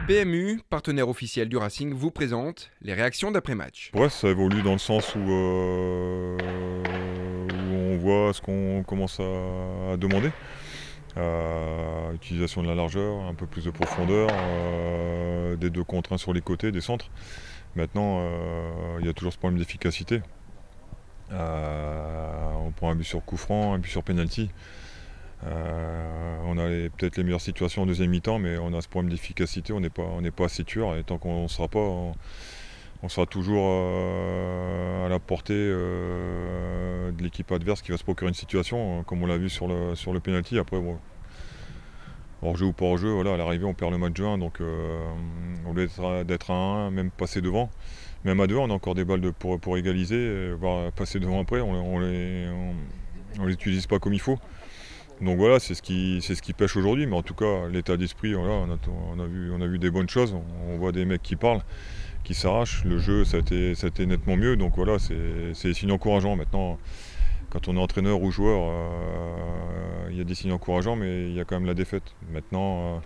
PMU, partenaire officiel du Racing, vous présente les réactions d'après-match. Ouais, ça évolue dans le sens où on voit ce qu'on commence à demander. Utilisation de la largeur, un peu plus de profondeur, des 2 contre 1 sur les côtés, des centres. Maintenant, il y a toujours ce problème d'efficacité. On prend un but sur coup franc, un but sur penalty. On a peut-être les meilleures situations en deuxième mi-temps, mais on a ce problème d'efficacité, on n'est pas assez tueur, et tant qu'on ne sera pas, on sera toujours à la portée de l'équipe adverse qui va se procurer une situation, comme on l'a vu sur le penalty. Après, bon, hors-jeu ou pas hors-jeu, voilà, à l'arrivée on perd le match de 1, donc au lieu d'être à 1, même passer devant, même à 2, on a encore des balles pour égaliser, voire passer devant après, on les utilise pas comme il faut. Donc voilà, c'est ce qui pêche aujourd'hui, mais en tout cas l'état d'esprit, voilà, on a vu des bonnes choses, on voit des mecs qui parlent, qui s'arrachent, le jeu ça a été nettement mieux, donc voilà, c'est des signes encourageants. Maintenant, quand on est entraîneur ou joueur, il y a des signes encourageants, mais il y a quand même la défaite. Maintenant,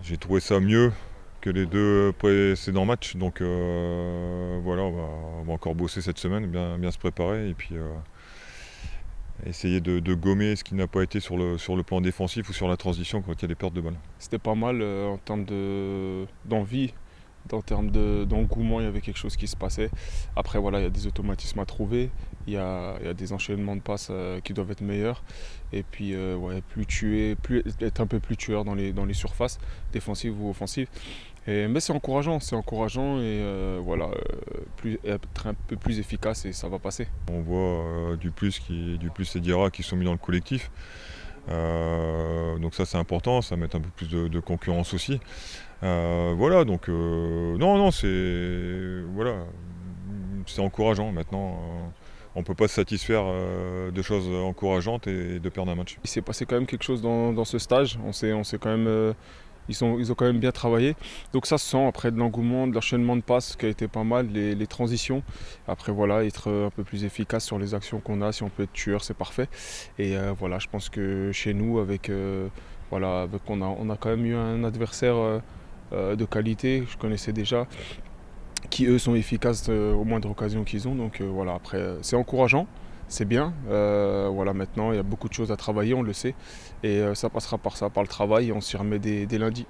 j'ai trouvé ça mieux que les 2 précédents matchs, donc voilà, on va encore bosser cette semaine, bien se préparer, et puis essayer de gommer ce qui n'a pas été sur le plan défensif ou sur la transition quand il y a des pertes de balles. C'était pas mal en termes d'envie, en termes d'engouement, il y avait quelque chose qui se passait. Après, voilà, il y a des automatismes à trouver, il y a des enchaînements de passes qui doivent être meilleurs. Et puis, ouais, être un peu plus tueur dans les surfaces, défensives ou offensives. Mais c'est encourageant et voilà, être un peu plus efficace et ça va passer. On voit Duplus et Diarra qui sont mis dans le collectif. Donc ça c'est important, ça met un peu plus de concurrence aussi. Voilà, donc non, c'est encourageant. Maintenant, on ne peut pas se satisfaire de choses encourageantes et de perdre un match. Il s'est passé quand même quelque chose dans ce stage. On s'est quand même, ils ont quand même bien travaillé. Donc ça se sent après de l'engouement, de l'enchaînement de passes qui a été pas mal, les transitions. Après voilà, être un peu plus efficace sur les actions qu'on a. Si on peut être tueur, c'est parfait. Et voilà, je pense que chez nous, on a quand même eu un adversaire de qualité, je connaissais déjà, qui eux sont efficaces aux moindres occasions qu'ils ont. Donc voilà, après c'est encourageant. C'est bien, voilà, maintenant il y a beaucoup de choses à travailler, on le sait, et ça passera par ça, par le travail, et on s'y remet dès lundi.